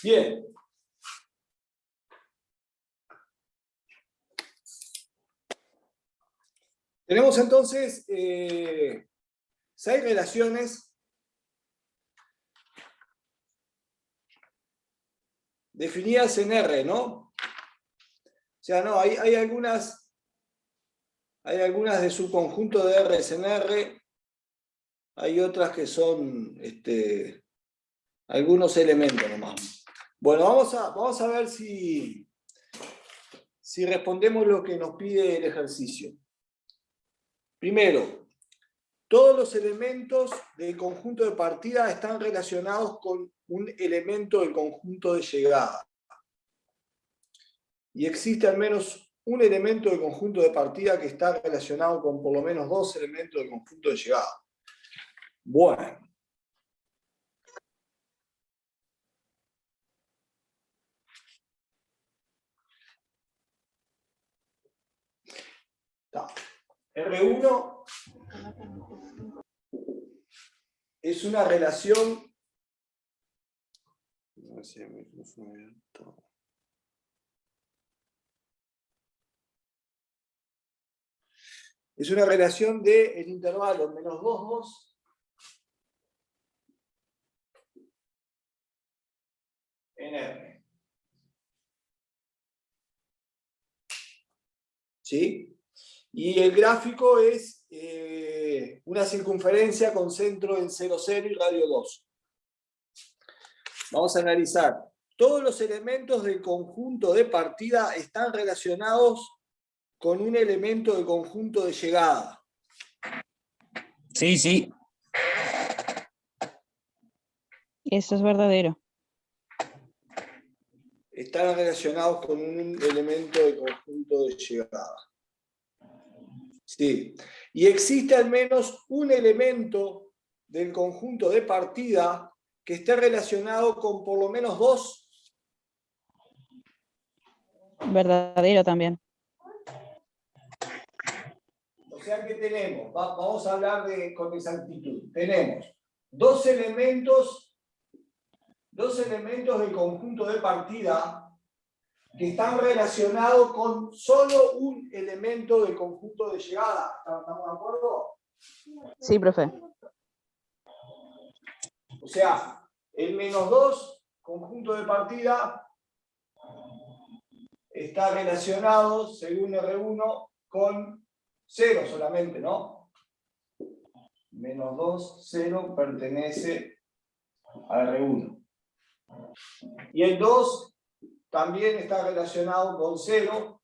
Bien. Tenemos entonces 6 relaciones definidas en R, ¿no? O sea, no, hay algunas de su conjunto de R's en R, hay otras que son algunos elementos nomás. Bueno, vamos a ver si respondemos lo que nos pide el ejercicio. Primero, todos los elementos del conjunto de partida están relacionados con un elemento del conjunto de llegada. Y existe al menos un elemento del conjunto de partida que está relacionado con por lo menos 2 elementos del conjunto de llegada. Bueno. R1 es una relación. Es una relación del intervalo menos 2, 2 en R. ¿Sí? Y el gráfico es una circunferencia con centro en 0, 0 y radio 2. Vamos a analizar. Todos los elementos del conjunto de partida están relacionados con un elemento del conjunto de llegada. Sí, sí. Eso es verdadero. Están relacionados con un elemento del conjunto de llegada. Sí. Y existe al menos un elemento del conjunto de partida que esté relacionado con por lo menos 2. Verdadero también. O sea que tenemos, vamos a hablar con exactitud. Tenemos dos elementos del conjunto de partida que están relacionados con solo un elemento del conjunto de llegada. ¿Estamos de acuerdo? Sí, profe. O sea, el menos 2, conjunto de partida, está relacionado, según R1, con 0 solamente, ¿no? Menos 2, 0, pertenece a R1. Y el 2 también está relacionado con 0,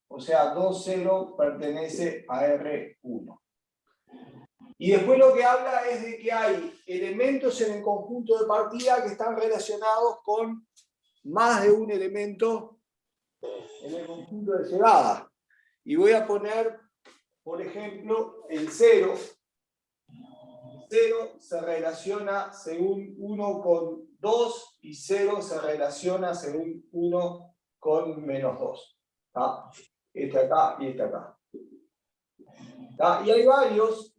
o sea, 2, 0 pertenece a R1. Y después lo que habla es de que hay elementos en el conjunto de partida que están relacionados con más de un elemento en el conjunto de llegada. Y voy a poner, por ejemplo, el 0. 0 se relaciona según 1 con 2 y 0 se relaciona según 1 con menos 2. ¿Tá? Este acá y este acá. ¿Tá? Y hay varios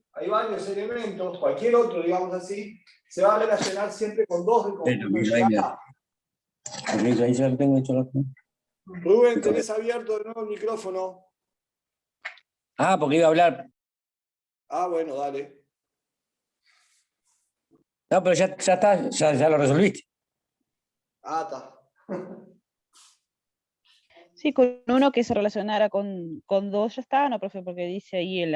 elementos, cualquier otro, digamos así, se va a relacionar siempre con 2 del conjunto de llegada. Ahí ya lo tengo hecho. Rubén, tenés abierto de nuevo el micrófono. Ah, porque iba a hablar. Ah, bueno, dale. No, pero ya está, ya lo resolviste. Ah, está. Sí, con uno que se relacionara con 2 ya está, no, profe, porque dice ahí en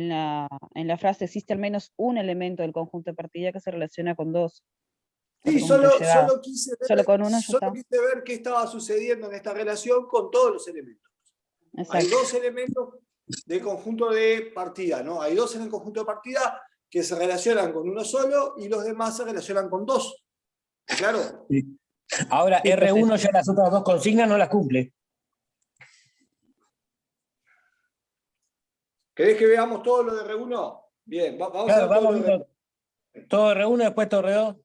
la frase existe al menos un elemento del conjunto de partida que se relaciona con 2. Sí, solo quise ver qué estaba sucediendo en esta relación con todos los elementos. Exacto. Hay 2 elementos del conjunto de partida, ¿no? Hay 2 en el conjunto de partida que se relacionan con uno solo y los demás se relacionan con 2. ¿Claro? Sí. Ahora, sí, R1 ya las otras 2 consignas no las cumple. ¿Querés que veamos todo lo de R1? Bien, vamos a ver todo lo de R1. Todo R1, después todo R2.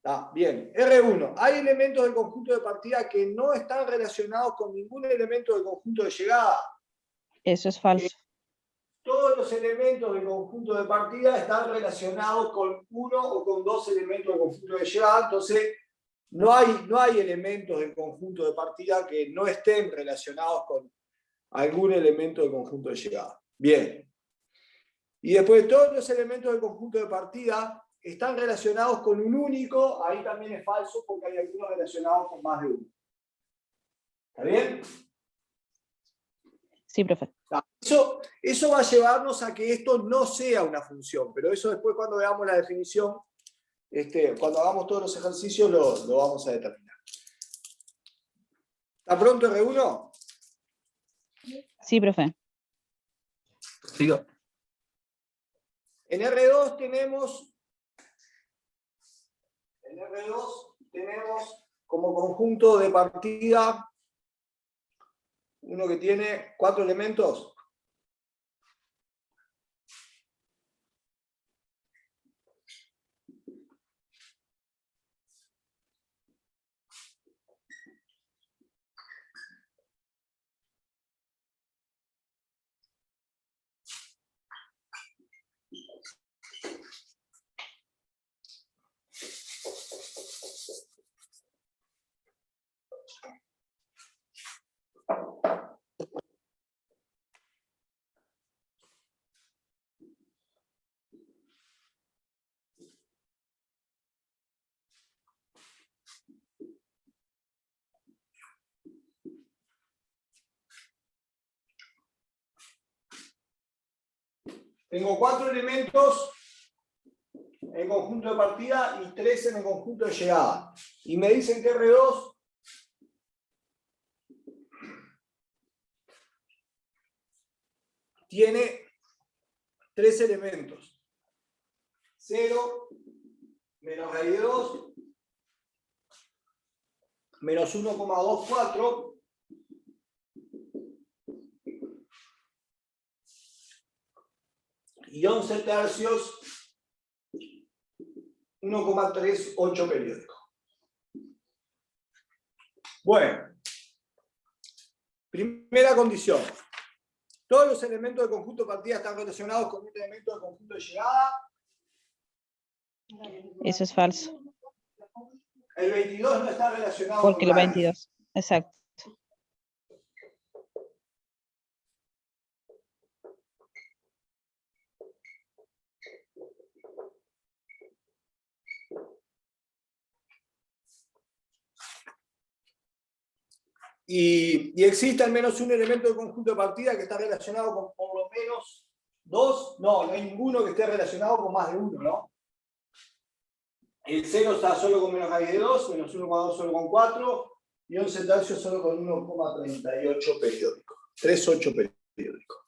Ah, bien, R1. Hay elementos del conjunto de partida que no están relacionados con ningún elemento del conjunto de llegada. Eso es falso. Todos todos los elementos del conjunto de partida están relacionados con uno o con dos elementos del conjunto de llegada, entonces no hay elementos del conjunto de partida que no estén relacionados con algún elemento del conjunto de llegada. Bien. Y después todos los elementos del conjunto de partida están relacionados con un único, ahí también es falso porque hay algunos relacionados con más de uno. ¿Está bien? Sí, profe. Eso va a llevarnos a que esto no sea una función, pero eso después cuando veamos la definición, cuando hagamos todos los ejercicios lo vamos a determinar. ¿Está pronto R1? Sí, profe. Sigo. En R2 tenemos como conjunto de partida uno que tiene 4 elementos. Tengo 4 elementos en el conjunto de partida y 3 en el conjunto de llegada. Y me dicen que R2 tiene 3 elementos. 0, menos raíz de 2, menos 1,24, y 11 tercios, 1,38 periódico. Bueno, primera condición. Todos los elementos del conjunto de partida están relacionados con un elemento del conjunto de llegada. Eso es falso. El 22 no está relacionado Porque con el nadie. 22. Exacto. Y existe al menos un elemento del conjunto de partida que está relacionado con por lo menos 2. No hay ninguno que esté relacionado con más de 1, ¿no? El 0 está solo con menos raíz de 2, menos 1,2 solo con 4, y 11 tercios solo con 1,38 periódico. 38 periódico.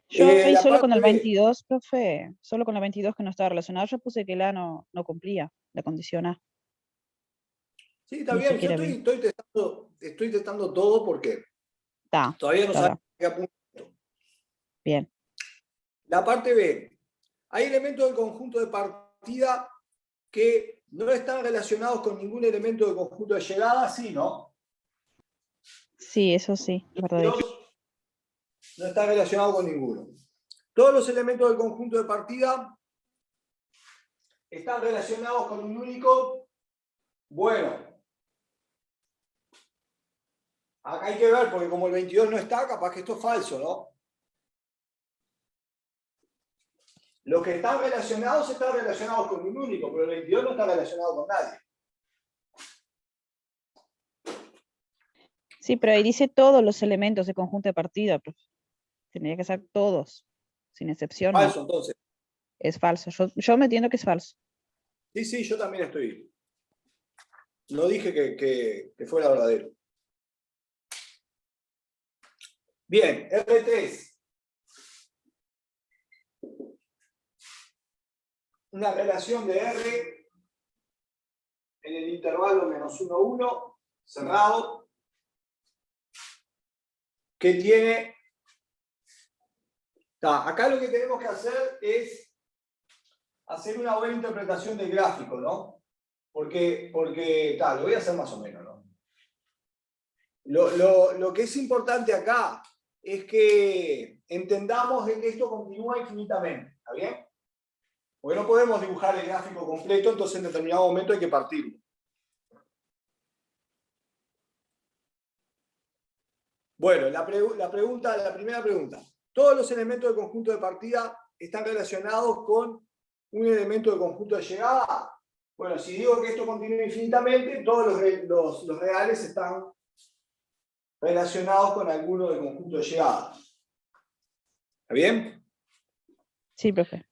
Yo ahí La solo con el parte B. 22, profe, solo con el 22 que no estaba relacionado, yo puse que el A no cumplía la condición A. Sí, está Ni bien. Yo siquiera vi. estoy testando todo porque Está, todavía no está, sabemos está. qué apunto. Bien. La parte B. Hay elementos del conjunto de partida que no están relacionados con ningún elemento del conjunto de llegada, sí, ¿no? Sí, eso sí, verdadero. 22 no está relacionado con ninguno. Todos los elementos del conjunto de partida están relacionados con un único. Bueno, acá hay que ver, porque como el 22 no está, capaz que esto es falso, ¿no? Los que están relacionados con un único, pero el 22 no está relacionado con nadie. Sí, pero ahí dice todos los elementos de conjunto de partida, profe. Tendría que ser todos, sin excepción. Falso, ¿no? entonces. Es falso. Yo me entiendo que es falso. Sí, yo también estoy. No dije que fuera verdadero. Bien, R3. Una relación de R en el intervalo menos 1, 1, cerrado, que tiene... Acá lo que tenemos que hacer es hacer una buena interpretación del gráfico, ¿no? Porque lo voy a hacer más o menos, ¿no? Lo que es importante acá es que entendamos de que esto continúa infinitamente, ¿está bien? Porque no podemos dibujar el gráfico completo, entonces en determinado momento hay que partirlo. Bueno, la primera pregunta. ¿Todos los elementos del conjunto de partida están relacionados con un elemento del conjunto de llegada? Bueno, si digo que esto continúa infinitamente, todos los reales están relacionados con alguno del conjunto de llegada. ¿Está bien? Sí, profe.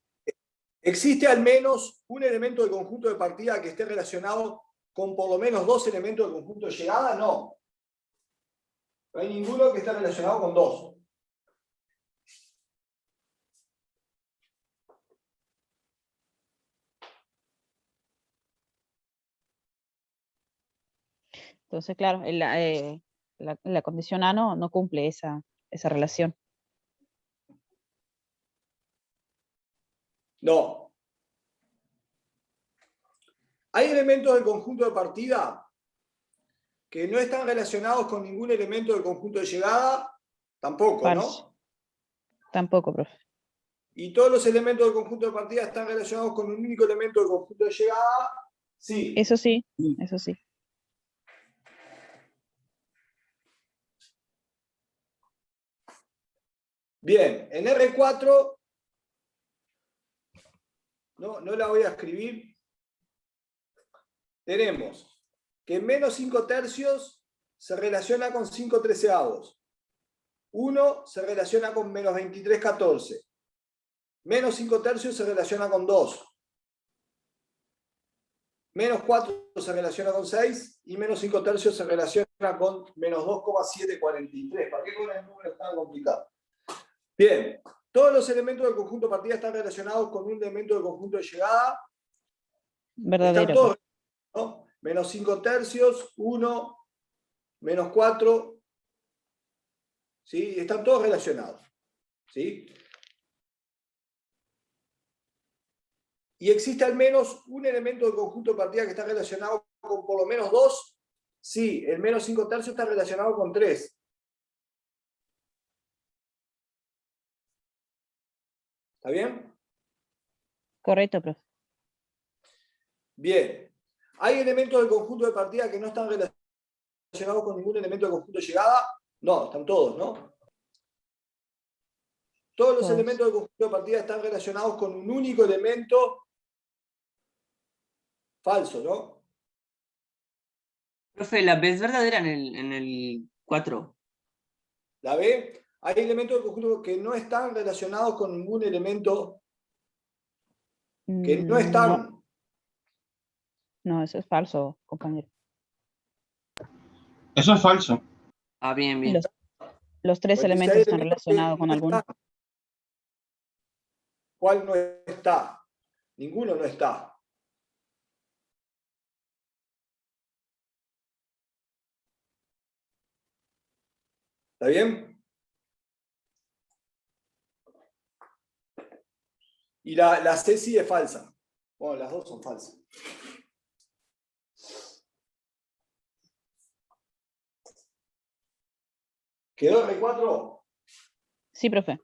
¿Existe al menos un elemento del conjunto de partida que esté relacionado con por lo menos dos elementos del conjunto de llegada? No. No hay ninguno que esté relacionado con dos. Entonces, claro, la condición A no cumple esa relación. No. ¿Hay elementos del conjunto de partida que no están relacionados con ningún elemento del conjunto de llegada? Tampoco, Falso. ¿no? Tampoco, profe. ¿Y todos los elementos del conjunto de partida están relacionados con un único elemento del conjunto de llegada? Sí. Eso sí, eso sí. Bien, en R4, no la voy a escribir, tenemos que menos 5 tercios se relaciona con 5 treceavos. 1 se relaciona con menos 23/14. Menos 5 tercios se relaciona con 2. Menos 4 se relaciona con 6 y menos 5 tercios se relaciona con menos 2,743. ¿Para qué con el número tan complicado? Bien, todos los elementos del conjunto de partida están relacionados con un elemento del conjunto de llegada. Verdadero. Están todos, ¿no? Menos 5 tercios, 1, menos 4, ¿sí? Están todos relacionados, ¿sí? ¿Y existe al menos un elemento del conjunto de partida que está relacionado con por lo menos 2? Sí, el menos 5 tercios está relacionado con 3. ¿Está bien? Correcto, profe. Bien. ¿Hay elementos del conjunto de partida que no están relacionados con ningún elemento del conjunto de llegada? No, están todos, ¿no? Todos los elementos del conjunto de partida están relacionados con un único elemento. Falso, ¿no? Profe, la B es verdadera en el 4. ¿La B? Hay elementos del conjunto que no están relacionados con ningún elemento que no están. No, eso es falso, compañero. Eso es falso. Ah, bien, bien. Los tres Pues elementos hay están elementos que relacionados con no alguno. están. ¿Cuál no está? Ninguno no está. ¿Está bien? Y la C sí es falsa. Bueno, las dos son falsas. ¿Quedó R4? Sí, profe.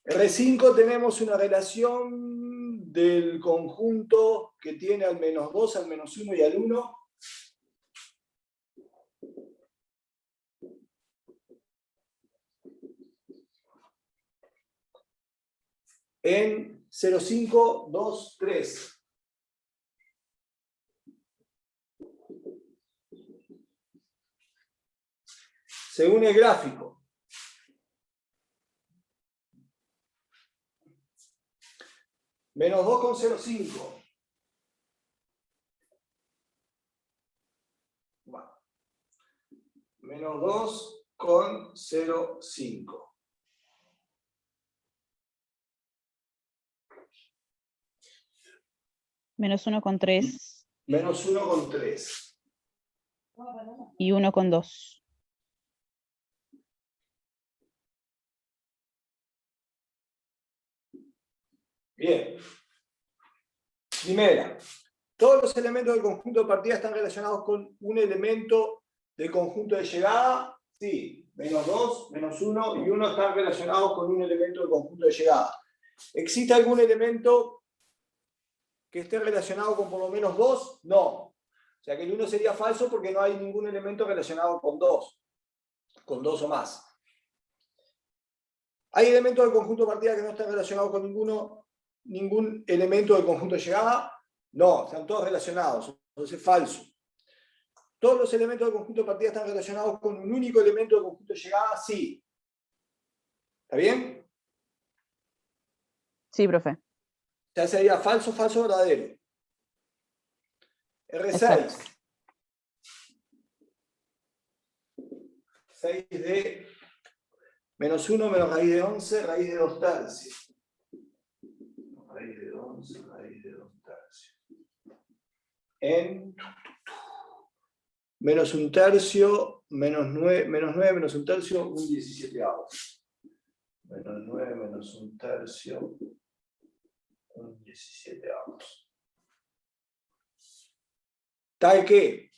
R5 tenemos una relación del conjunto que tiene al menos 2, al menos 1 y al 1. En 0, 5, 2, 3. Según el gráfico. Menos 2,05. Bueno. Menos 2,05. Menos 1,3. Menos 1,3. Y 1,2. Bien. Primera. Todos los elementos del conjunto de partida están relacionados con un elemento del conjunto de llegada. Sí. -2, -1 y 1 están relacionados con un elemento del conjunto de llegada. ¿Existe algún elemento que esté relacionado con por lo menos 2? No. O sea que el 1 sería falso porque no hay ningún elemento relacionado con 2 o más. ¿Hay elementos del conjunto de partida que no están relacionados con ningún elemento del conjunto de llegada? No, están todos relacionados, entonces es falso. ¿Todos los elementos del conjunto de partida están relacionados con un único elemento del conjunto de llegada? Sí. ¿Está bien? Sí, profe. Ya sería falso, falso, verdadero. R6. Exacto. 6 de -1 menos raíz de 11, raíz de 2 tercios. Raíz de 11, raíz de 2 tercios. En -1 tercio, -9, menos 1 tercio, un 17avo. -9 menos 1 tercio, un 17avo. ¿Tal qué?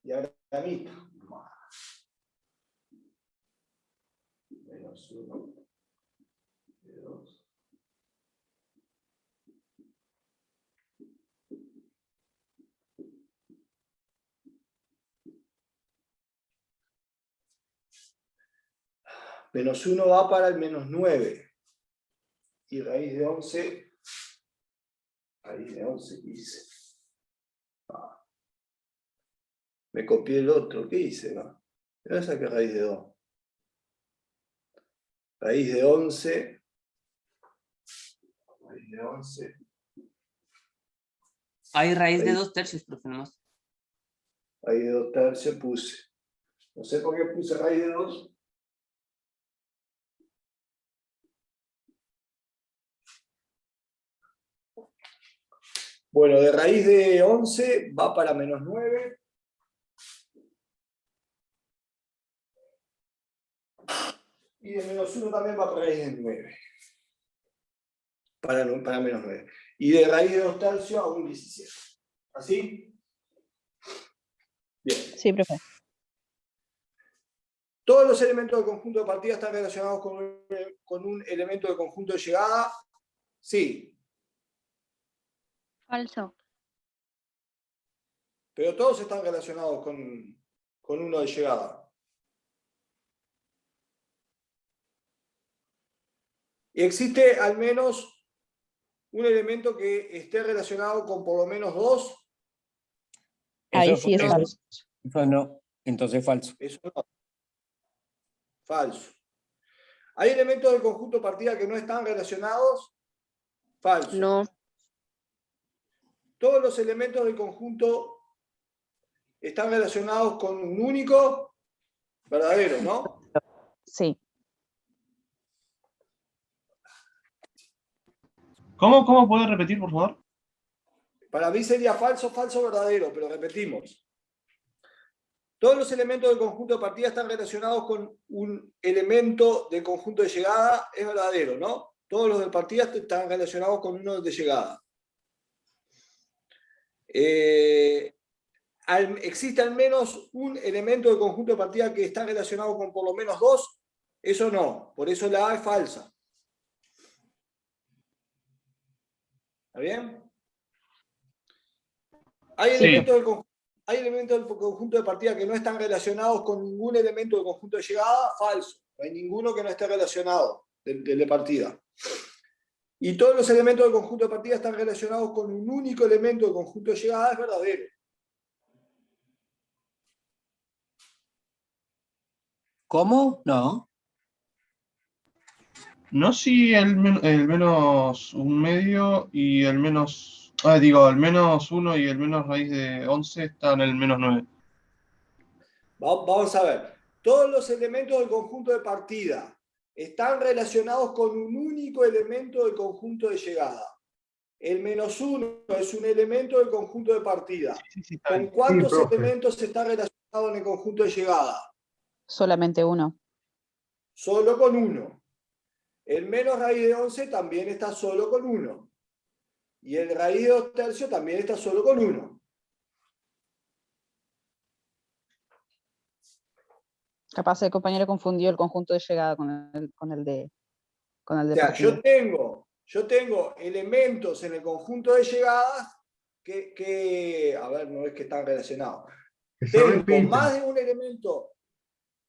Diagramita. -1 de 2. -1 va para el -9. Y raíz de 11. Raíz de 11, ¿qué hice? Me copié el otro, ¿qué hice? Voy a sacar raíz de 2. Raíz de 11. Raíz de 11. Hay raíz de 2 tercios, profe, nomás. Raíz de 2 tercios puse. No sé por qué puse raíz de 2. Bueno, de raíz de 11 va para -9. Y de -1 también va para raíz de 9. Para -9. Y de raíz de 2 tercios a un 17. ¿Así? Bien. Sí, profe. Todos los elementos del conjunto de partida están relacionados con un elemento del conjunto de llegada. Sí. Falso. Pero todos están relacionados con uno de llegada. Y existe al menos un elemento que esté relacionado con por lo menos 2. Ahí sí es eso- falso. eso no, entonces falso. Eso no. Falso. ¿Hay elementos del conjunto de partida que no están relacionados? Falso. No. Todos los elementos del conjunto están relacionados con un único. Verdadero, ¿no? Sí. ¿Cómo puede repetir, por favor? Para mí sería falso, falso, verdadero, pero repetimos. Todos los elementos del conjunto de partida están relacionados con un elemento del conjunto de llegada, es verdadero, ¿no? Todos los de partida están relacionados con uno de llegada. ¿Existe al menos un elemento del conjunto de partida que está relacionado con por lo menos 2? Eso no, por eso la A es falsa. ¿Está bien? ¿Hay Sí. elementos del conjunto de partida que no están relacionados con ningún elemento del conjunto de llegada? Falso. No hay ninguno que no esté relacionado del de partida. Y todos los elementos del conjunto de partida están relacionados con un único elemento del conjunto de llegada, es verdadero. ¿Cómo? No. No si el menos un medio y el menos... el menos 1 y el menos raíz de 11 están en el menos 9. Vamos a ver. Todos los elementos del conjunto de partida están relacionados con un único elemento del conjunto de llegada. El -1 es un elemento del conjunto de partida. Sí, ¿Con cuántos elementos está relacionado en el conjunto de llegada? Solamente uno. Solo con uno. El menos raíz de 11 también está solo con 1. Y el raíz de 2 tercios también está solo con 1. Capaz el compañero confundió el conjunto de llegada con el de O sea, partida. yo tengo elementos en el conjunto de llegadas que a ver, no es que están relacionados. Que se Tengo repiten, más de un elemento.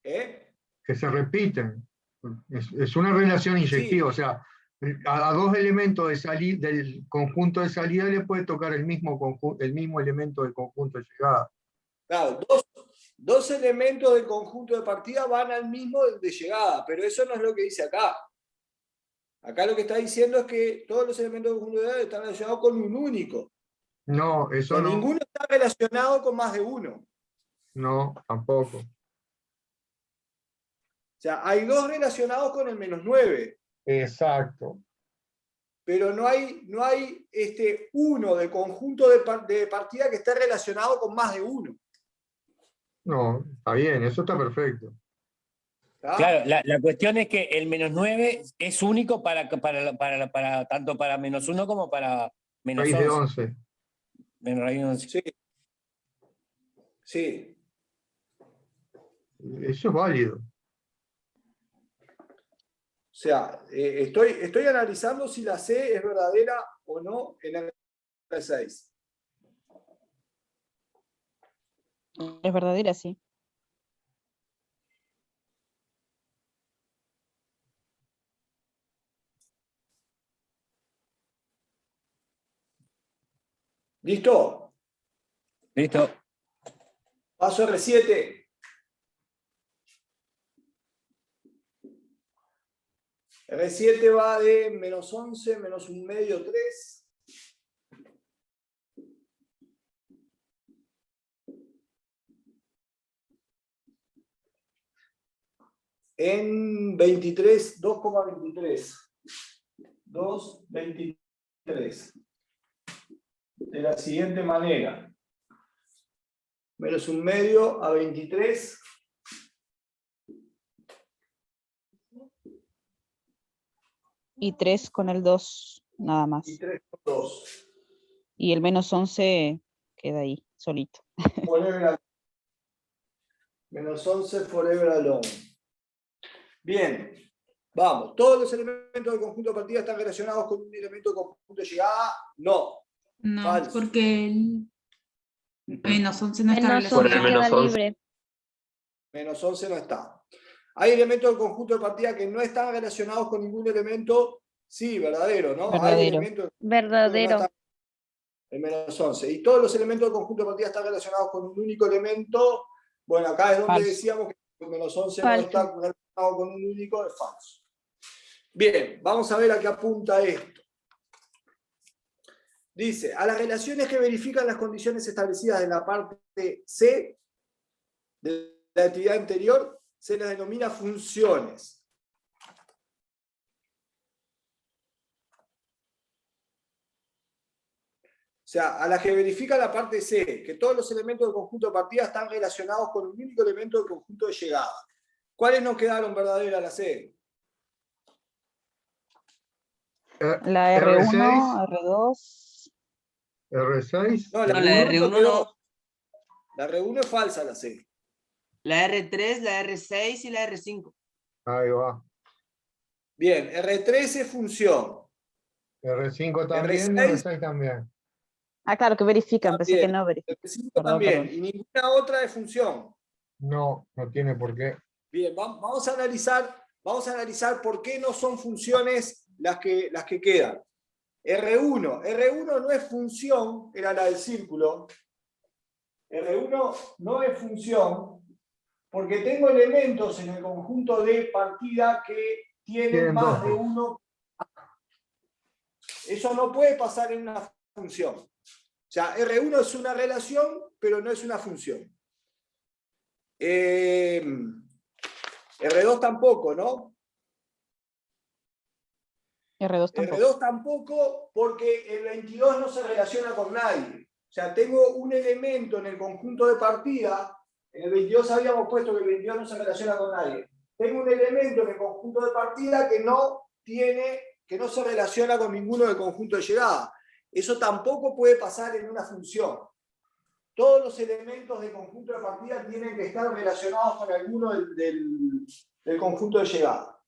que se repiten. Es una relación inyectiva, Sí. o sea, a dos elementos del conjunto de salida le puede tocar el mismo elemento del conjunto de llegada. Claro, dos elementos del conjunto de partida van al mismo de llegada, pero eso no es lo que dice acá. Acá lo que está diciendo es que todos los elementos del conjunto de llegada están relacionados con un único. No, O eso sea, no. ninguno está relacionado con más de uno. No, tampoco. O sea, hay dos relacionados con el -9. Exacto. Pero no hay uno de conjunto de partida que esté relacionado con más de uno. No, está bien, eso está perfecto. ¿Tá? Claro, la cuestión es que el -9 es único tanto para -1 como para Raíz de -11. 11. Menos raíz de 11. Sí. Sí. Eso es válido. O sea, estoy analizando si la C es verdadera o no en el 6. Es verdadera, sí. ¿Listo? ¿Listo? Paso R7. R7 va de -11, -1/2, 3. En 23, 2,23. 2,23. De la siguiente manera. -1/2 a 23. Y 3 con el 2, nada más. Y 3 con 2. Y el -11 queda ahí, solito. Forever -11 forever alone. Bien, vamos. ¿Todos los elementos del conjunto de partida están relacionados con un elemento del conjunto de llegada? No. No, Falso. porque el -11 no está Menos Por 11 el relacionado. menos queda 11. libre. -11 no está. ¿Hay elementos del conjunto de partida que no están relacionados con ningún elemento? Sí, verdadero, ¿no? Hay Verdadero. elementos que no Verdadero. están el -11. Y todos los elementos del conjunto de partida están relacionados con un único elemento. Bueno, acá es donde Falso. decíamos que el -11 no Falso. está relacionado con un único, es falso. Bien, vamos a ver a qué apunta esto. Dice, a las relaciones que verifican las condiciones establecidas en la parte C de la actividad anterior se las denomina funciones. O sea, a las que verifica la parte C, que todos los elementos del conjunto de partida están relacionados con un único elemento del conjunto de llegada. ¿Cuáles nos quedaron verdaderas la C? La R1, R2. R6. No, No, la R1 R1 quedó. no. La R1 es falsa, la C. La R3, la R6 y la R5. Ahí va. Bien, R3 es función. R5 también, R6 R6 también. Ah, claro, que verifican, pensé que también. no verifican. R5 Perdón, también. perdón. Y ninguna otra es función. No, no tiene por qué. Bien, vamos a analizar por qué no son funciones las que quedan. R1 no es función, era la del círculo. R1 no es función porque tengo elementos en el conjunto de partida que tienen más de uno. Eso no puede pasar en una función. O sea, R1 es una relación, pero no es una función. R2 tampoco, ¿no? R2 tampoco. R2 tampoco porque el 22 no se relaciona con nadie. O sea, tengo un elemento en el conjunto de partida. En el 22 habíamos puesto que el 22 no se relaciona con nadie. Tengo un elemento en el conjunto de partida que no que no se relaciona con ninguno del conjunto de llegada. Eso tampoco puede pasar en una función. Todos los elementos del conjunto de partida tienen que estar relacionados con alguno del conjunto de llegada.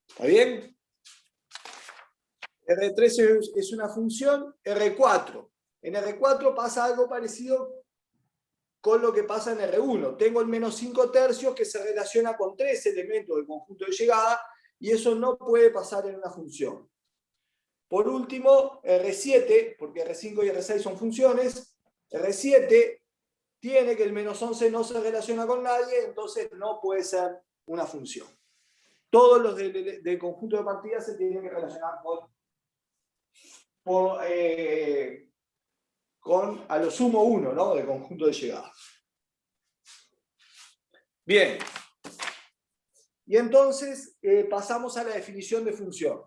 ¿Está bien? R3 es una función, R4. En R4 pasa algo parecido con lo que pasa en R1. Tengo el menos 5 tercios que se relaciona con 3 elementos del conjunto de llegada y eso no puede pasar en una función. Por último, R7, porque R5 y R6 son funciones, R7 tiene que el menos 11 no se relaciona con nadie, entonces no puede ser una función. Todos los del conjunto de partida se tienen que relacionar con a lo sumo 1, ¿no? Del conjunto de llegada. Bien. Y entonces pasamos a la definición de función.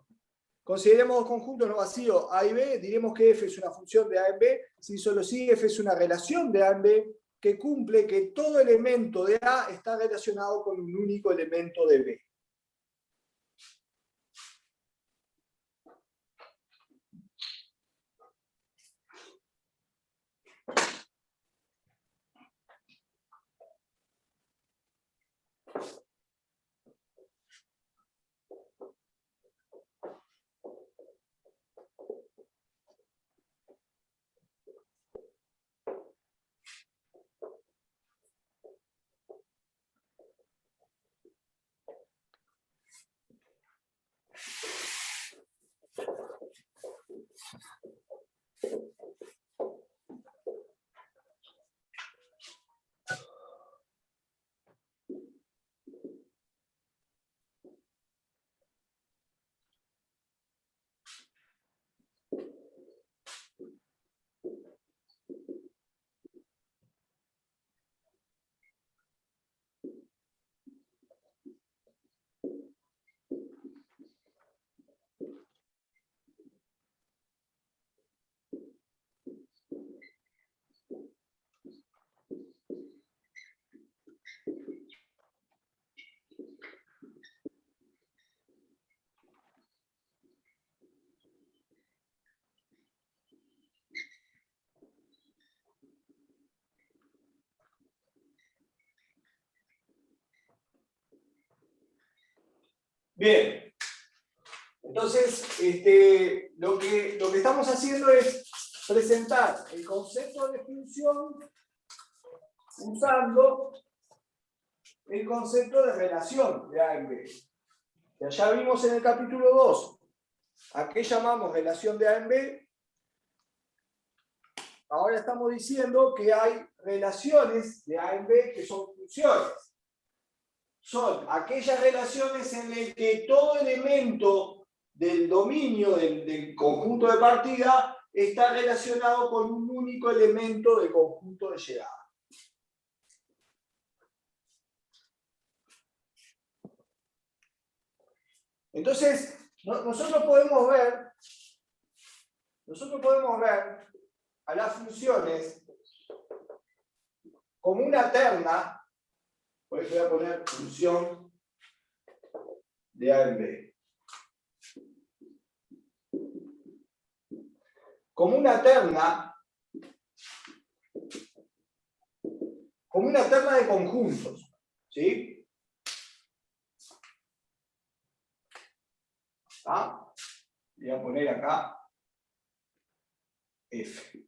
Consideremos dos conjuntos no vacíos A y B, diremos que F es una función de A en B, si solo sí F es una relación de A en B que cumple que todo elemento de A está relacionado con un único elemento de B. Bien, entonces lo que estamos haciendo es presentar el concepto de función usando el concepto de relación de A en B. Ya vimos en el capítulo 2 a qué llamamos relación de A en B. Ahora estamos diciendo que hay relaciones de A en B que son funciones. Son aquellas relaciones en las que todo elemento del dominio del conjunto de partida está relacionado con un único elemento del conjunto de llegada. Entonces, nosotros podemos ver a las funciones como una terna. Por eso voy a poner función de A en B. Como una terna de conjuntos. ¿Sí? ¿Ah? Voy a poner acá F.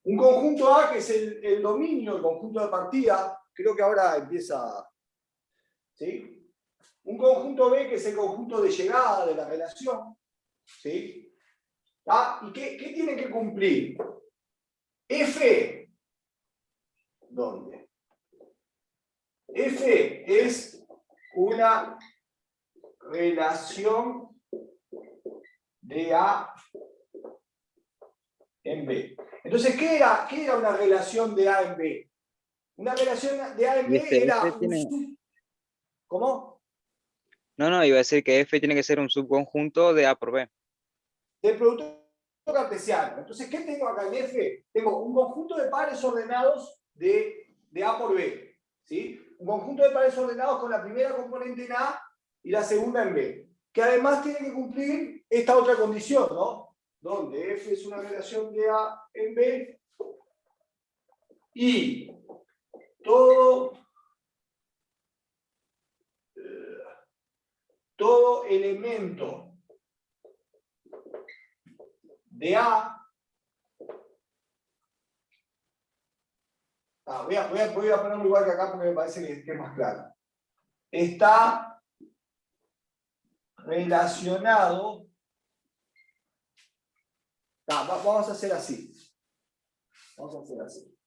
Un conjunto A, que es el dominio, el conjunto de partida, creo que ahora empieza, ¿sí? Un conjunto B, que es el conjunto de llegada de la relación, ¿sí? ¿Ah? ¿Y qué tiene que cumplir? F, ¿dónde? F es una relación de A en B. Entonces, ¿qué era una relación de A en B? Una relación de A en B era un ¿Cómo? No, iba a decir que F tiene que ser un subconjunto de A por B. Del producto cartesiano. Entonces, ¿qué tengo acá en F? Tengo un conjunto de pares ordenados de A por B. ¿Sí? Un conjunto de pares ordenados con la primera componente en A y la segunda en B. que además tiene que cumplir esta otra condición, ¿no? Donde F es una relación de A en B y todo elemento de A. Voy a ponerlo igual que acá porque me parece que es más claro. Está relacionado. Vamos a hacer así. Vamos a hacer así.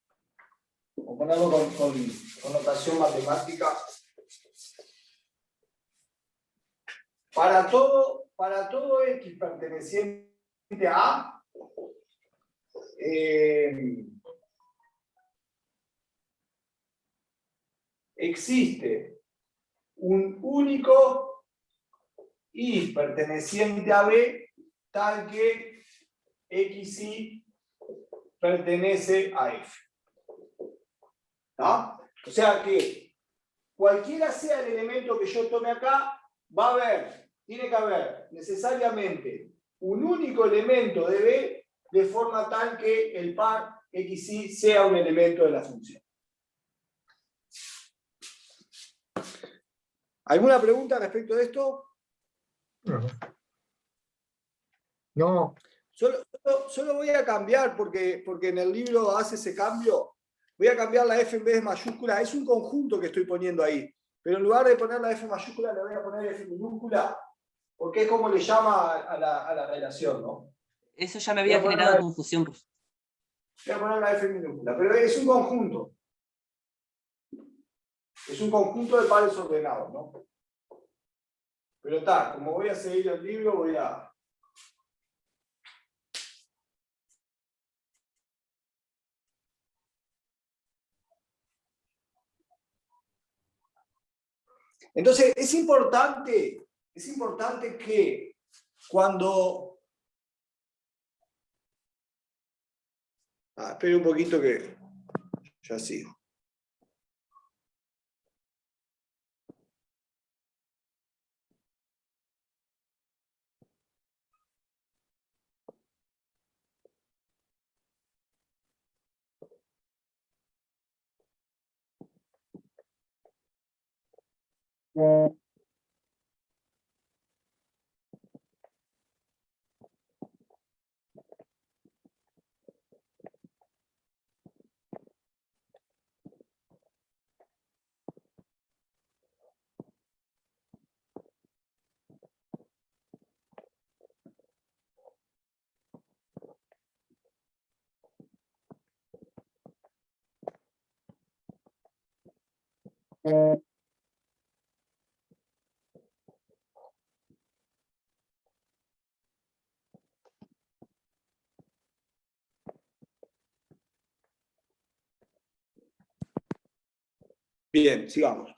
Vamos a ponerlo con notación matemática. Para todo X perteneciente a A, existe un único Y perteneciente a B tal que XY pertenece a F. ¿No? O sea que cualquiera sea el elemento que yo tome acá, tiene que haber necesariamente un único elemento de B de forma tal que el par XY sea un elemento de la función. ¿Alguna pregunta respecto de esto? No. Solo voy a cambiar, porque en el libro hace ese cambio. Voy a cambiar la F en vez de mayúscula. Es un conjunto que estoy poniendo ahí. Pero en lugar de poner la F mayúscula, le voy a poner F minúscula, porque es como le llama a la relación, ¿no? Eso ya me había generado confusión. Voy a poner la F minúscula, pero es un conjunto. Es un conjunto de pares ordenados, ¿no? Pero está, como voy a seguir el libro, voy a... Entonces, es importante que cuando... espere un poquito que ya sigo. Bien, sigamos.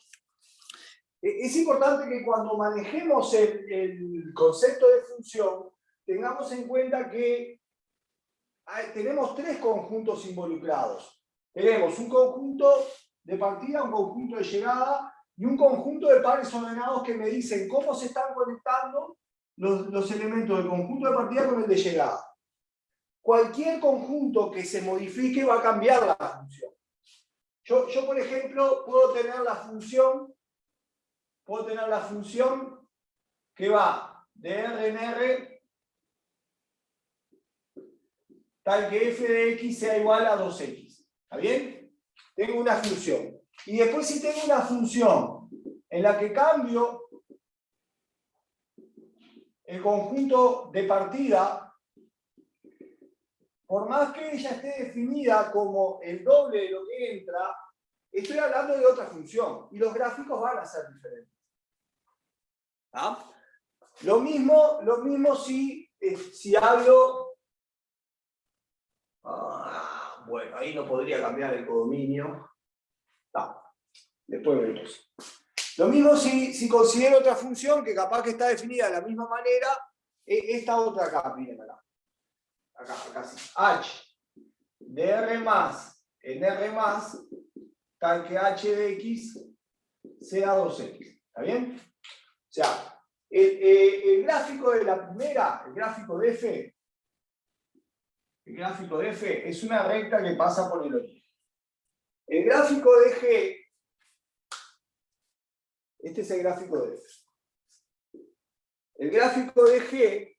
Es importante que cuando manejemos el concepto de función, tengamos en cuenta que tenemos tres conjuntos involucrados. Tenemos un conjunto de partida, un conjunto de llegada y un conjunto de pares ordenados que me dicen cómo se están conectando los elementos del conjunto de partida con el de llegada. Cualquier conjunto que se modifique va a cambiar la función. Yo, por ejemplo, puedo tener la función que va de R en R tal que f de x sea igual a 2x. ¿Está bien? Tengo una función. Y después si tengo una función en la que cambio el conjunto de partida, por más que ella esté definida como el doble de lo que entra, estoy hablando de otra función y los gráficos van a ser diferentes. ¿Ah? Lo mismo si hablo... bueno, ahí no podría cambiar el codominio. Después veremos. Lo mismo si considero otra función que capaz que está definida de la misma manera, esta otra acá, miren acá. Acá sí. H de R más en R más, tal que H de X sea 2X. ¿Está bien? O sea, El gráfico de la primera, el gráfico de F, es una recta que pasa por el origen. El gráfico de G, este es el gráfico de F. El gráfico de G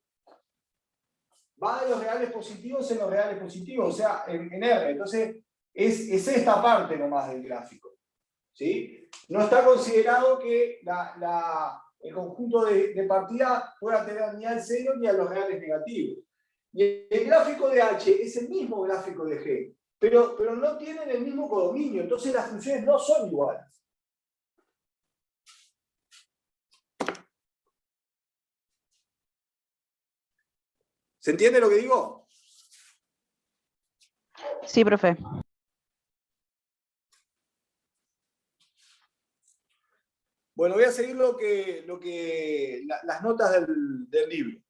va de los reales positivos en los reales positivos, o sea, en R. Entonces, es esta parte nomás del gráfico. ¿Sí? No está considerado que el conjunto de partida pueda tener ni al cero ni a los reales negativos. Y el gráfico de H es el mismo gráfico de G, pero no tienen el mismo codominio, entonces las funciones no son iguales. ¿Se entiende lo que digo? Sí, profe. Bueno, voy a seguir las notas del libro.